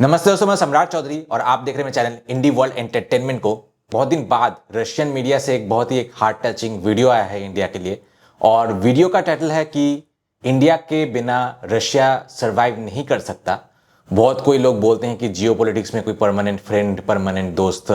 नमस्ते दोस्तों, मैं सम्राट चौधरी और आप देख रहे हैं मेरे चैनल इंडी वर्ल्ड एंटरटेनमेंट को। बहुत दिन बाद रशियन मीडिया से एक बहुत ही हार्ट टचिंग वीडियो आया है इंडिया के लिए, और वीडियो का टाइटल है कि इंडिया के बिना रशिया सरवाइव नहीं कर सकता। बहुत कोई लोग बोलते हैं कि जियोपॉलिटिक्स में कोई परमानेंट फ्रेंड, परमानेंट दोस्त,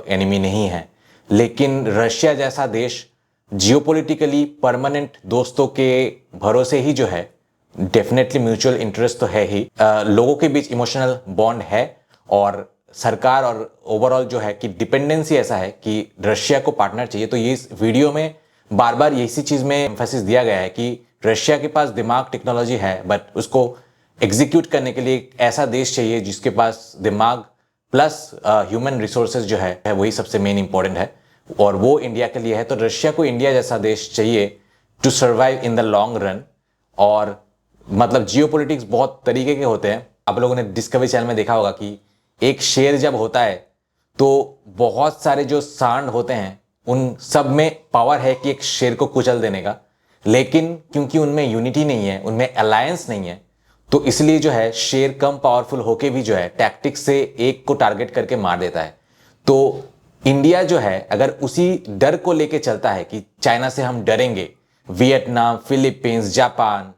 एनिमी नहीं है, लेकिन रशिया जैसा देश जियोपॉलिटिकली परमानेंट दोस्तों के भरोसे ही जो है, डेफिनेटली म्यूचुअल इंटरेस्ट तो है ही, लोगों के बीच इमोशनल बॉन्ड है, और सरकार और ओवरऑल जो है कि डिपेंडेंसी ऐसा है कि रशिया को पार्टनर चाहिए। तो ये इस वीडियो में बार बार इसी चीज में एम्फेसिस दिया गया है कि रशिया के पास दिमाग, टेक्नोलॉजी है, बट उसको एग्जीक्यूट करने के लिए एक ऐसा देश चाहिए जिसके पास दिमाग प्लस ह्यूमन रिसोर्सेज जो है वही सबसे मेन इंपॉर्टेंट है, और वो इंडिया के लिए है। तो रशिया को इंडिया जैसा देश चाहिए to survive in the long run. और मतलब जियोपॉलिटिक्स बहुत तरीके के होते हैं। आप लोगों ने डिस्कवरी चैनल में देखा होगा कि एक शेर जब होता है तो बहुत सारे जो सांड होते हैं उन सब में पावर है कि एक शेर को कुचल देने का, लेकिन क्योंकि उनमें यूनिटी नहीं है, उनमें अलायंस नहीं है, तो इसलिए जो है शेर कम पावरफुल होके भी जो है टैक्टिक्स से एक को टारगेट करके मार देता है। तो इंडिया जो है अगर उसी डर को लेके चलता है कि चाइना से हम डरेंगे, वियतनाम, फिलीपींस, जापान,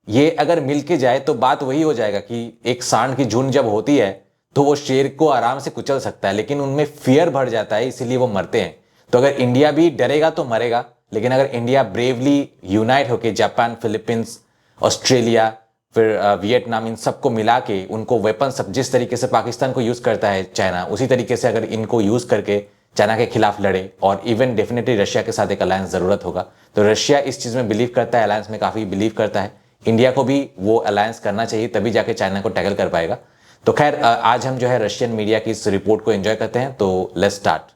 ये अगर मिलके जाए तो बात वही हो जाएगा कि एक सांड की झुंड जब होती है तो वो शेर को आराम से कुचल सकता है, लेकिन उनमें फियर भर जाता है, इसीलिए वो मरते हैं। तो अगर इंडिया भी डरेगा तो मरेगा, लेकिन अगर इंडिया ब्रेवली यूनाइट होकर जापान, फिलीपींस, ऑस्ट्रेलिया, फिर वियतनाम, इन सबको मिला के उनको वेपन सब जिस तरीके से पाकिस्तान को यूज करता है चाइना, उसी तरीके से अगर इनको यूज करके चाइना के खिलाफ लड़े, और इवन डेफिनेटली रशिया के साथ एक अलायंस जरूरत होगा। तो रशिया इस चीज में बिलीव करता है, अलायंस में काफी बिलीव करता है। इंडिया को भी वो अलायंस करना चाहिए, तभी जाके चाइना को टैकल कर पाएगा। तो खैर, आज हम जो है रशियन मीडिया की इस रिपोर्ट को एंजॉय करते हैं। तो लेट्स स्टार्ट।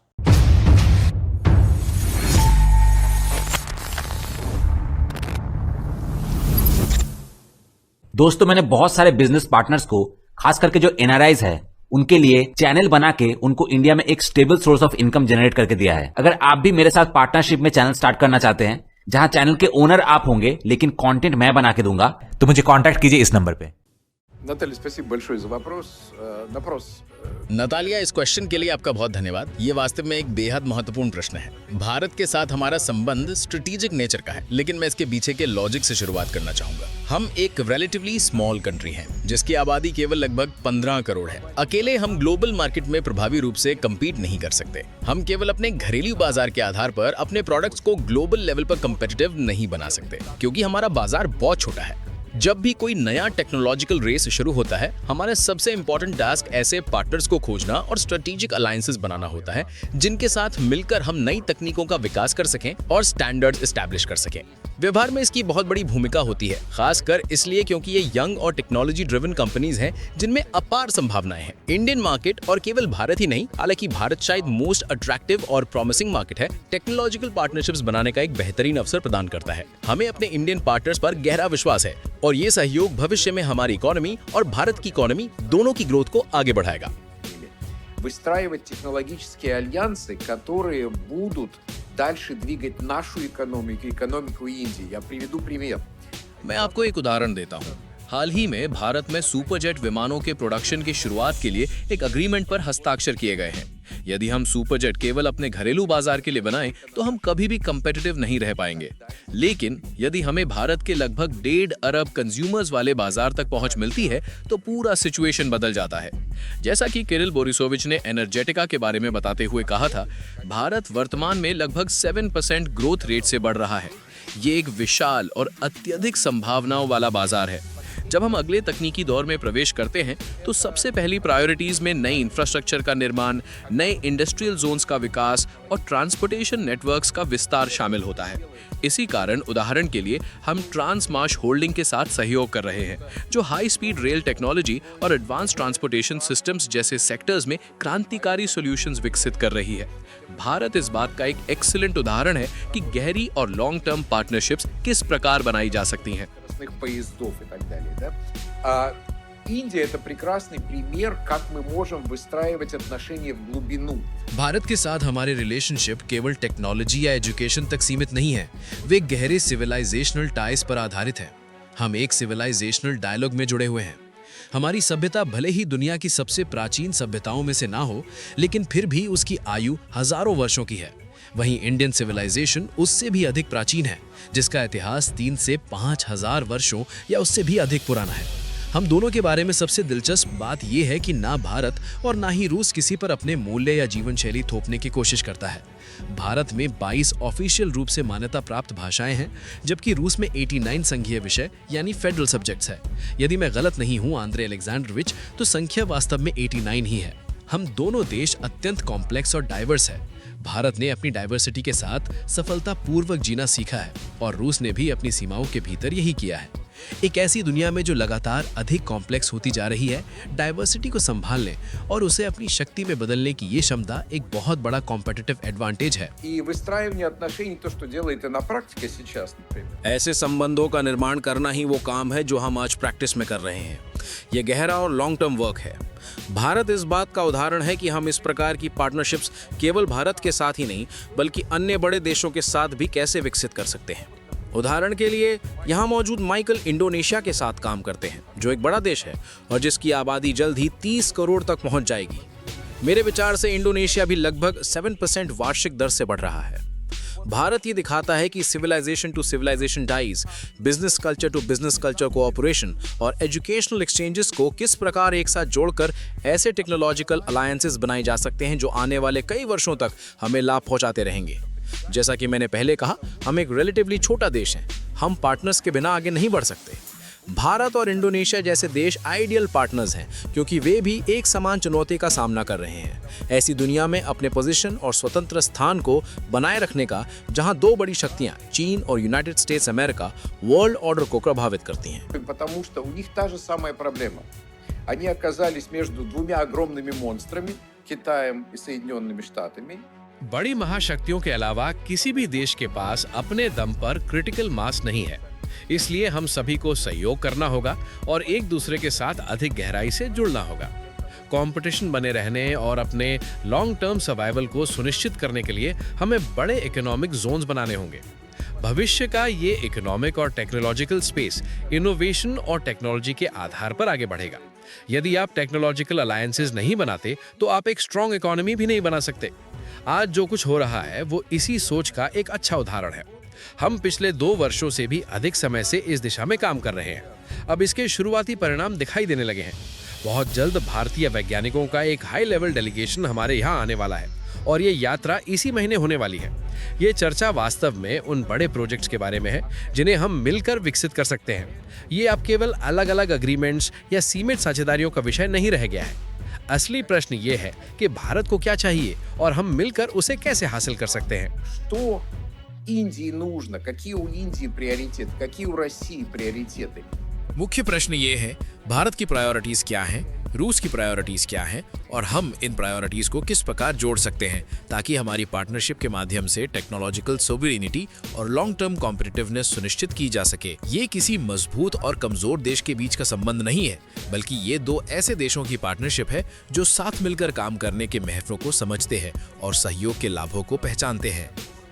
दोस्तों, मैंने बहुत सारे बिजनेस पार्टनर्स को, खास करके जो एनआरआईज है, उनके लिए चैनल बना के उनको इंडिया में एक stable source of income generate करके दिया है। अगर आप भी मेरे साथ पार्टनरशिप में चैनल स्टार्ट करना चाहते हैं, जहां चैनल के ओनर आप होंगे लेकिन कंटेंट मैं बना के दूंगा, तो मुझे कांटेक्ट कीजिए इस नंबर पे। Наталья, спасибо большое за вопрос. नतालिया, इस क्वेश्चन के लिए आपका बहुत धन्यवाद। ये वास्तव में एक बेहद महत्वपूर्ण प्रश्न है। भारत के साथ हमारा संबंध स्ट्रेटेजिक नेचर का है, लेकिन मैं इसके पीछे के लॉजिक से शुरुआत करना चाहूंगा। हम एक रिलेटिवली स्मॉल कंट्री हैं, जिसकी आबादी केवल लगभग 15 करोड़ है। अकेले हम ग्लोबल मार्केट में प्रभावी रूप से कम्पीट नहीं कर सकते। हम केवल अपने घरेलू बाजार के आधार पर अपने प्रोडक्ट्स को ग्लोबल लेवल पर कम्पिटिटिव नहीं बना सकते, क्योंकि हमारा बाजार बहुत छोटा है। जब भी कोई नया टेक्नोलॉजिकल रेस शुरू होता है, हमारे सबसे इंपॉर्टेंट टास्क ऐसे पार्टनर्स को खोजना और स्ट्रेटेजिक अलायंसेस बनाना होता है, जिनके साथ मिलकर हम नई तकनीकों का विकास कर सकें और स्टैंडर्ड्स एस्टैब्लिश कर सकें। व्यवहार में इसकी बहुत बड़ी भूमिका होती है, खासकर इसलिए क्योंकि ये यंग और टेक्नोलॉजी ड्रिवन कंपनीज हैं जिनमें अपार संभावनाएं हैं। इंडियन मार्केट, और केवल भारत ही नहीं, हालांकि भारत शायद मोस्ट अट्रैक्टिव और प्रॉमिसिंग मार्केट है, टेक्नोलॉजिकल पार्टनरशिप्स बनाने का एक बेहतरीन अवसर प्रदान करता है। हमें अपने इंडियन पार्टनर्स पर गहरा विश्वास है, और ये सहयोग भविष्य में हमारी इकोनॉमी और भारत की इकोनॉमी दोनों की ग्रोथ को आगे बढ़ाएगा। Выстраивать технологические альянсы, которые будут дальше двигать нашу экономику, экономику Индии. Я приведу пример. मैं आपको एक उदाहरण देता हूँ। हाल ही में भारत में सुपरजेट विमानों के प्रोडक्शन की शुरुआत के लिए एक अग्रीमेंट पर हस्ताक्षर किए गए हैं। यदि हम सुपरजेट केवल अपने घरेलू बाजार के लिए बनाएं, तो हम कभी भी कंपेटिटिव नहीं रह पाएंगे। लेकिन यदि हमें भारत के लगभग 1.5 अरब कंज्यूमर्स वाले बाजार तक पहुंच मिलती है, तो पूरा सिचुएशन बदल जाता है। जैसा कि किरिल बोरिसोविच ने एनर्जेटिका के बारे में बताते हुए कहा था, भारत वर्तमान में लगभग 7% ग्रोथ रेट से बढ़ रहा है। ये एक विशाल और अत्यधिक संभावनाओं वाला बाजार है। जब हम अगले तकनीकी दौर में प्रवेश करते हैं, तो सबसे पहली प्रायोरिटीज में नई इंफ्रास्ट्रक्चर का निर्माण, नए इंडस्ट्रियल जोन्स का विकास और ट्रांसपोर्टेशन नेटवर्क्स का विस्तार शामिल होता है। इसी कारण उदाहरण के लिए हम ट्रांसमाश होल्डिंग के साथ सहयोग कर रहे हैं, जो हाई स्पीड रेल टेक्नोलॉजी और एडवांस ट्रांसपोर्टेशन सिस्टम्स जैसे सेक्टर्स में क्रांतिकारी सॉल्यूशंस विकसित कर रही है। भारत इस बात का एक एक्सीलेंट उदाहरण है कि गहरी और लॉन्ग टर्म पार्टनरशिप्स किस प्रकार बनाई जा सकती हैं। Поездов и так далее, да? Индия – это прекрасный пример, как мы можем выстраивать отношения в глубину. भारत के साथ हमारे रिलेशनशिप केवल टेक्नोलॉजी या एजुकेशन तक सीमित नहीं है, वे गहरे सिविलाइजेशनल टाइज पर आधारित हैं। हम एक सिविलाइजेशनल डायलॉग में जुड़े हुए हैं। हमारी सभ्यता भले ही दुनिया की सबसे प्राचीन सभ्यताओं में से ना हो, लेकिन फिर भी उसकी आयु हजारों वर्षों की है। वहीं इंडियन सिविलाइजेशन उससे भी अधिक प्राचीन है, जिसका इतिहास 3 से 5,000 वर्षों या उससे भी अधिक पुराना है। हम दोनों के बारे में सबसे दिलचस्प बात यह है कि ना भारत और ना ही रूस किसी पर अपने मूल्य या जीवन शैली थोपने की कोशिश करता है। भारत में 22 ऑफिशियल रूप से मान्यता प्राप्त भाषाएं हैं, जबकि रूस में 89 संघीय विषय यानी फेडरल सब्जेक्ट्स है। यदि मैं गलत नहीं हूं आंद्रे अलेक्जेंड्रोविच, तो संख्या वास्तव में 89 ही है। हम दोनों देश अत्यंत कॉम्प्लेक्स और डाइवर्स है। भारत ने अपनी डाइवर्सिटी के साथ सफलतापूर्वक जीना सीखा है और रूस ने भी अपनी सीमाओं के भीतर यही किया है। एक ऐसी दुनिया में जो लगातार अधिक कॉम्प्लेक्स होती जा रही है, डाइवर्सिटी को संभालने और उसे अपनी शक्ति में बदलने की ये क्षमता एक बहुत बड़ा कॉम्पिटिटिव एडवांटेज है। И выстраивание отношений, то, что делаете на практике сейчас, например. ऐसे संबंधों का निर्माण करना ही वो काम है जो हम आज प्रैक्टिस में कर रहे हैं। ये गहरा और लॉन्ग टर्म वर्क है। भारत इस बात का उदाहरण है कि हम इस प्रकार की पार्टनरशिप्स केवल भारत के साथ ही नहीं, बल्कि अन्य बड़े देशों के साथ भी कैसे विकसित कर सकते हैं। उदाहरण के लिए यहाँ मौजूद माइकल इंडोनेशिया के साथ काम करते हैं, जो एक बड़ा देश है और जिसकी आबादी जल्द ही 30 करोड़ तक पहुंच जाएगी। मेरे विचार से इंडोनेशिया भी लगभग 7% वार्षिक दर से बढ़ रहा है। भारत ये दिखाता है कि civilisation to civilisation ties, business culture to business culture cooperation और एजुकेशनल एक्सचेंजेस को किस प्रकार एक साथ जोड़कर ऐसे टेक्नोलॉजिकल अलायंसेस बनाए जा सकते हैं जो आने वाले कई वर्षों तक हमें लाभ पहुंचाते रहेंगे। जैसा कि मैंने पहले कहा, हम एक रिलेटिवली छोटा देश हैं। हम पार्टनर्स के बिना आगे नहीं बढ़ सकते। भारत और इंडोनेशिया जैसे देश आइडियल पार्टनर्स हैं, क्योंकि वे भी एक समान चुनौती का सामना कर रहे हैं। ऐसी दुनिया में अपने पोजीशन और स्वतंत्र स्थान को बनाए रखने का, जहां दो बड़ी शक्तियां चीन और United states America world order को प्रभावित करती हैं। Потому что у них та же самая проблема. Они оказались между двумя огромными монстрами, Китаем и Соединенными Штатами. बड़ी महाशक्तियों के अलावा किसी भी देश के पास अपने दम पर क्रिटिकल मास नहीं है। इसलिए हम सभी को सहयोग करना होगा और एक दूसरे के साथ अधिक गहराई से जुड़ना होगा। कंपटीशन बने रहने और अपने लॉन्ग टर्म सर्वाइवल को सुनिश्चित करने के लिए हमें बड़े इकोनॉमिक जोन्स बनाने होंगे। भविष्य का ये इकोनॉमिक और टेक्नोलॉजिकल स्पेस इनोवेशन और टेक्नोलॉजी के आधार पर आगे बढ़ेगा। यदि आप टेक्नोलॉजिकल अलायंसेस नहीं बनाते, तो आप एक स्ट्रॉन्ग इकोनॉमी भी नहीं बना सकते। आज जो कुछ हो रहा है वो इसी सोच का एक अच्छा उदाहरण है। हम पिछले 2 वर्षों से भी अधिक समय से इस दिशा में काम कर रहे हैं। अब इसके शुरुआती परिणाम दिखाई देने लगे हैं। बहुत जल्द भारतीय वैज्ञानिकों का एक हाई लेवल डेलीगेशन हमारे यहाँ आने वाला है और ये यात्रा इसी महीने होने वाली है। ये चर्चा वास्तव में उन बड़े प्रोजेक्ट्स के बारे में है जिन्हें हम मिलकर विकसित कर सकते हैं। ये अब केवल अलग अलग अग्रीमेंट्स या सीमित साझेदारियों का विषय नहीं रह गया है। असली प्रश्न ये है कि भारत को क्या चाहिए और हम मिलकर उसे कैसे हासिल कर सकते हैं। Что Индии нужно? Какие у Индии приоритеты? Какие у России приоритеты? मुख्य प्रश्न ये है, भारत की प्रायोरिटीज क्या हैं, रूस की प्रायोरिटीज क्या हैं और हम इन प्रायोरिटीज को किस प्रकार जोड़ सकते हैं ताकि हमारी पार्टनरशिप के माध्यम से टेक्नोलॉजिकल सोवरेनिटी और लॉन्ग टर्म कॉम्पिटिटिवनेस सुनिश्चित की जा सके। ये किसी मजबूत और कमजोर देश के बीच का संबंध नहीं है, बल्कि ये 2 ऐसे देशों की पार्टनरशिप है जो साथ मिलकर काम करने के महत्व को समझते हैं और सहयोग के लाभों को पहचानते हैं।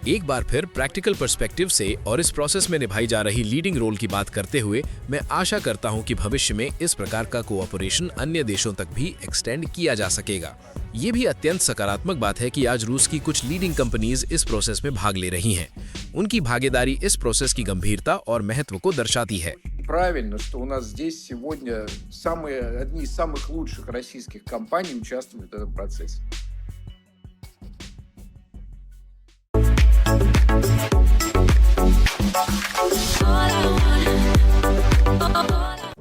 एक बार फिर प्रैक्टिकल पर्सपेक्टिव से और इस प्रोसेस में निभाई जा रही लीडिंग रोल की बात करते हुए मैं आशा करता हूं कि भविष्य में इस प्रकार का कोऑपरेशन अन्य देशों तक भी एक्सटेंड किया जा सकेगा। ये भी अत्यंत सकारात्मक बात है कि आज रूस की कुछ लीडिंग कंपनीज इस प्रोसेस में भाग ले रही हैं। उनकी भागीदारी इस प्रोसेस की गंभीरता और महत्व को दर्शाती है। Правильно, что у нас здесь сегодня одни из самых лучших российских компаний участвуют в этом процессе.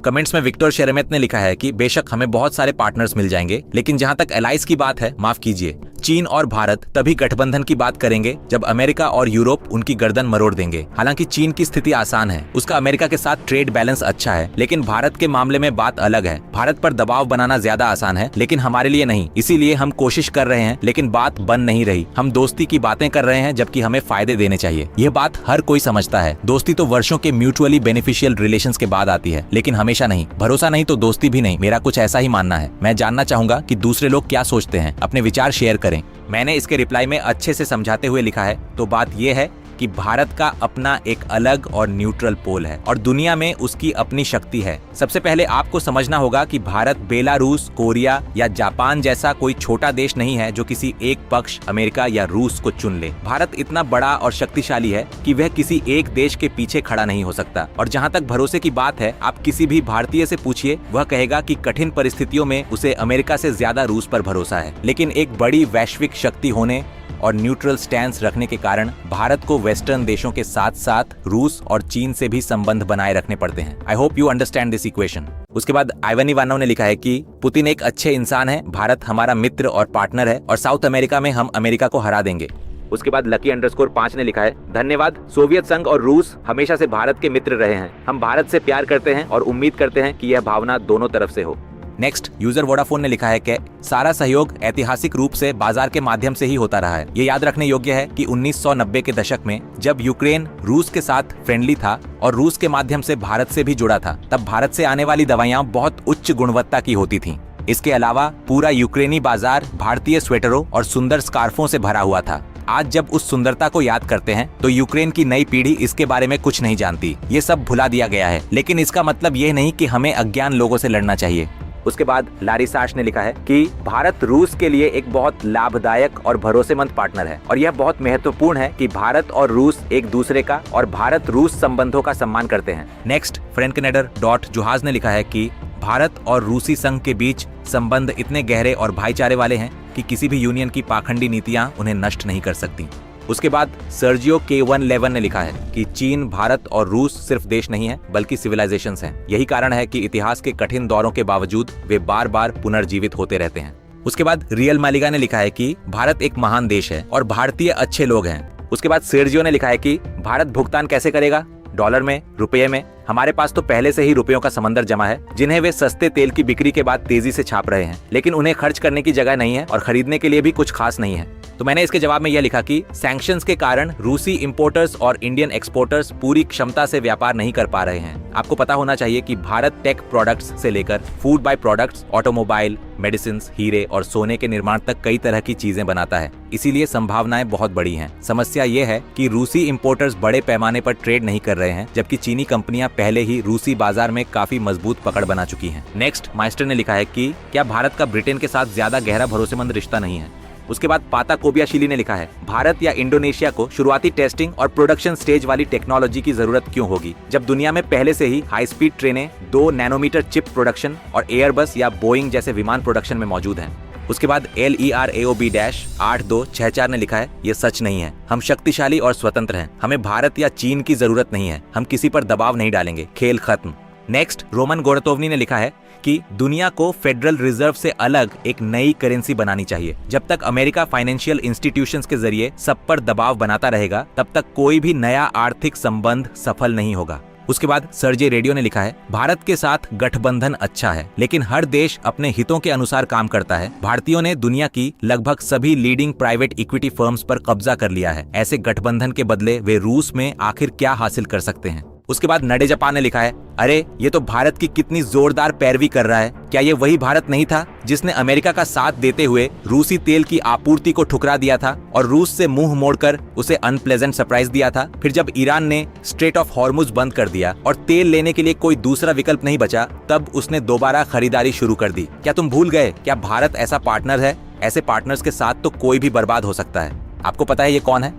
कमेंट्स में विक्टर शेरेमेत ने लिखा है कि बेशक हमें बहुत सारे पार्टनर्स मिल जाएंगे, लेकिन जहां तक एलाइज की बात है, माफ कीजिए, चीन और भारत तभी गठबंधन की बात करेंगे जब अमेरिका और यूरोप उनकी गर्दन मरोड़ देंगे। हालांकि चीन की स्थिति आसान है, उसका अमेरिका के साथ ट्रेड बैलेंस अच्छा है, लेकिन भारत के मामले में बात अलग है। भारत पर दबाव बनाना ज्यादा आसान है, लेकिन हमारे लिए नहीं। इसीलिए हम कोशिश कर रहे हैं, लेकिन बात बन नहीं रही। हम दोस्ती की बातें कर रहे हैं जबकि हमें फायदे देने चाहिए। यह बात हर कोई समझता है। दोस्ती तो वर्षों के म्यूचुअली बेनिफिशियल रिलेशंस के बाद आती है, लेकिन हमेशा नहीं। भरोसा नहीं तो दोस्ती भी नहीं। मेरा कुछ ऐसा ही मानना है। मैं जानना चाहूंगा कि दूसरे लोग क्या सोचते हैं। अपने विचार शेयर करें। मैंने इसके रिप्लाई में अच्छे से समझाते हुए लिखा है। तो बात यह है कि भारत का अपना एक अलग और न्यूट्रल पोल है और दुनिया में उसकी अपनी शक्ति है। सबसे पहले आपको समझना होगा कि भारत बेलारूस, कोरिया या जापान जैसा कोई छोटा देश नहीं है जो किसी एक पक्ष अमेरिका या रूस को चुन ले। भारत इतना बड़ा और शक्तिशाली है कि वह किसी एक देश के पीछे खड़ा नहीं हो सकता। और जहाँ तक भरोसे की बात है, आप किसी भी भारतीय से पूछिए, वह कहेगा कि कठिन परिस्थितियों में उसे अमेरिका से ज्यादा रूस पर भरोसा है। लेकिन एक बड़ी वैश्विक शक्ति होने और न्यूट्रल स्टैंस रखने के कारण भारत को वेस्टर्न देशों के साथ साथ रूस और चीन से भी संबंध बनाए रखने पड़ते हैं। I hope you understand this equation. उसके बाद आइवन इवानोव ने लिखा है कि पुतिन एक अच्छे इंसान है, भारत हमारा मित्र और पार्टनर है और साउथ अमेरिका में हम अमेरिका को हरा देंगे। उसके बाद लकी_5 ने लिखा है, धन्यवाद, सोवियत संघ और रूस हमेशा से भारत के मित्र रहे हैं। हम भारत से प्यार करते हैं और उम्मीद करते हैं कि यह भावना दोनों तरफ से हो। नेक्स्ट यूजर वोडाफोन ने लिखा है कि सारा सहयोग ऐतिहासिक रूप से बाजार के माध्यम से ही होता रहा है। ये याद रखने योग्य है कि 1990 के दशक में जब यूक्रेन रूस के साथ फ्रेंडली था और रूस के माध्यम से भारत से भी जुड़ा था, तब भारत से आने वाली दवाइयां बहुत उच्च गुणवत्ता की होती थीं। इसके अलावा पूरा यूक्रेनी बाजार भारतीय स्वेटरों और सुंदर स्कार्फों से भरा हुआ था। आज जब उस सुंदरता को याद करते हैं तो यूक्रेन की नई पीढ़ी इसके बारे में कुछ नहीं जानती। ये सब भुला दिया गया है, लेकिन इसका मतलब ये नहीं कि हमें अज्ञान लोगों से लड़ना चाहिए। उसके बाद लारिसाश ने लिखा है कि भारत रूस के लिए एक बहुत लाभदायक और भरोसेमंद पार्टनर है और यह बहुत महत्वपूर्ण है कि भारत और रूस एक दूसरे का और भारत रूस संबंधों का सम्मान करते हैं। नेक्स्ट फ्रेंकनेडर.जुहाज ने लिखा है कि भारत और रूसी संघ के बीच संबंध इतने गहरे और भाईचारे वाले हैं कि किसी भी यूनियन की पाखंडी नीतियां उन्हें नष्ट नहीं कर सकती। उसके बाद सर्जियो K111 ने लिखा है कि चीन, भारत और रूस सिर्फ देश नहीं है बल्कि सिविलाइजेशंस हैं। यही कारण है कि इतिहास के कठिन दौरों के बावजूद वे बार बार पुनर्जीवित होते रहते हैं। उसके बाद रियल मालिगा ने लिखा है कि भारत एक महान देश है और भारतीय अच्छे लोग हैं। उसके बाद सर्जियो ने लिखा है कि भारत भुगतान कैसे करेगा, डॉलर में, रुपये में? हमारे पास तो पहले से ही रुपयों का समंदर जमा है जिन्हें वे सस्ते तेल की बिक्री के बाद तेजी से छाप रहे हैं, लेकिन उन्हें खर्च करने की जगह नहीं है और खरीदने के लिए भी कुछ खास नहीं है। तो मैंने इसके जवाब में यह लिखा कि सैंक्शंस के कारण रूसी इंपोर्टर्स और इंडियन एक्सपोर्टर्स पूरी क्षमता से व्यापार नहीं कर पा रहे हैं। आपको पता होना चाहिए कि भारत टेक प्रोडक्ट्स से लेकर food by products, automobile, medicine, हीरे और सोने के निर्माण तक कई तरह की चीजें बनाता है। इसीलिए संभावनाएं बहुत बड़ी हैं। समस्या ये है कि रूसी इंपोर्टर्स बड़े पैमाने पर ट्रेड नहीं कर रहे हैं, जबकि चीनी कंपनियां पहले ही रूसी बाजार में काफी मजबूत पकड़ बना चुकी हैं। नेक्स्ट माइस्टर ने लिखा है कि क्या भारत का ब्रिटेन के साथ ज्यादा गहरा भरोसेमंद रिश्ता नहीं है? उसके बाद पाता कोबियाशिली ने लिखा है, भारत या इंडोनेशिया को शुरुआती टेस्टिंग और प्रोडक्शन स्टेज वाली टेक्नोलॉजी की जरूरत क्यों होगी, जब दुनिया में पहले से ही हाई स्पीड ट्रेनें 2 नैनोमीटर चिप प्रोडक्शन और एयरबस या बोइंग जैसे विमान प्रोडक्शन में मौजूद हैं। उसके बाद LERAOB-8264 ने लिखा है, ये सच नहीं है। हम शक्तिशाली और स्वतंत्र हैं। हमें भारत या चीन की जरूरत नहीं है। हम किसी पर दबाव नहीं डालेंगे। खेल खत्म। नेक्स्ट रोमन गोरतोवनी ने लिखा है कि दुनिया को फेडरल रिजर्व से अलग एक नई करेंसी बनानी चाहिए। जब तक अमेरिका फाइनेंशियल इंस्टीट्यूशंस के जरिए सब पर दबाव बनाता रहेगा, तब तक कोई भी नया आर्थिक संबंध सफल नहीं होगा। उसके बाद सर्जे रेडियो ने लिखा है, भारत के साथ गठबंधन अच्छा है, लेकिन हर देश अपने हितों के अनुसार काम करता है। भारतीयों ने दुनिया की लगभग सभी लीडिंग प्राइवेट इक्विटी फर्म्स पर कब्जा कर लिया है। ऐसे गठबंधन के बदले वे रूस में आखिर क्या हासिल कर सकते हैं? उसके बाद नडे जापान ने लिखा है, अरे ये तो भारत की कितनी जोरदार पैरवी कर रहा है। क्या ये वही भारत नहीं था जिसने अमेरिका का साथ देते हुए रूसी तेल की आपूर्ति को ठुकरा दिया था और रूस से मुंह मोड़कर उसे अनप्लेजेंट सरप्राइज दिया था? फिर जब ईरान ने स्ट्रेट ऑफ हॉर्मुज बंद कर दिया और तेल लेने के लिए कोई दूसरा विकल्प नहीं बचा, तब उसने दोबारा खरीदारी शुरू कर दी। क्या तुम भूल गए? क्या भारत ऐसा पार्टनर है? ऐसे पार्टनर्स के साथ तो कोई भी बर्बाद हो सकता है। आपको पता है ये कौन है?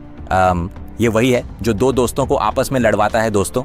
ये वही है जो दो दोस्तों को आपस में लड़वाता है दोस्तों।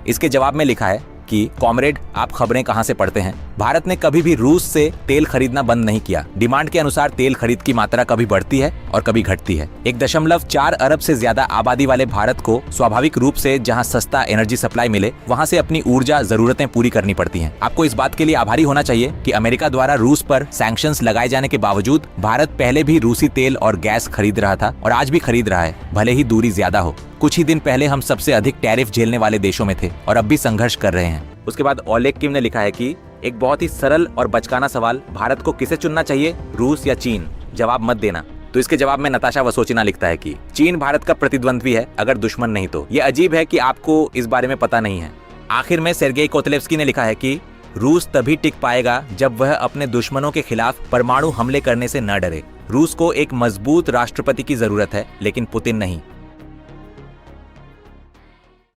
इसके जवाब में लिखा है कि कॉमरेड, आप खबरें कहां से पढ़ते हैं? भारत ने कभी भी रूस से तेल खरीदना बंद नहीं किया। डिमांड के अनुसार तेल खरीद की मात्रा कभी बढ़ती है और कभी घटती है। 1.4 अरब से ज्यादा आबादी वाले भारत को स्वाभाविक रूप से जहां सस्ता एनर्जी सप्लाई मिले, वहां से अपनी ऊर्जा जरूरतें पूरी करनी पड़ती हैं। आपको इस बात के लिए आभारी होना चाहिए कि अमेरिका द्वारा रूस पर सैंक्शंस लगाए जाने के बावजूद भारत पहले भी रूसी तेल और गैस खरीद रहा था और आज भी खरीद रहा है, भले ही दूरी ज्यादा हो। कुछ ही दिन पहले हम सबसे अधिक टैरिफ झेलने वाले देशों में थे और अब भी संघर्ष कर रहे हैं। उसके बाद ओलेग किम ने लिखा है कि एक बहुत ही सरल और बचकाना सवाल, भारत को किसे चुनना चाहिए, रूस या चीन? जवाब मत देना। तो इसके जवाब में नताशा वसोचिना लिखता है कि चीन भारत का प्रतिद्वंद्वी है, अगर दुश्मन नहीं तो। ये अजीब है कि आपको इस बारे में पता नहीं है। आखिर में सेर्गेई कोतलेव्स्की ने लिखा है कि रूस तभी टिक पाएगा जब वह अपने दुश्मनों के खिलाफ परमाणु हमले करने से न डरे। रूस को एक मजबूत राष्ट्रपति की जरूरत है, लेकिन पुतिन नहीं।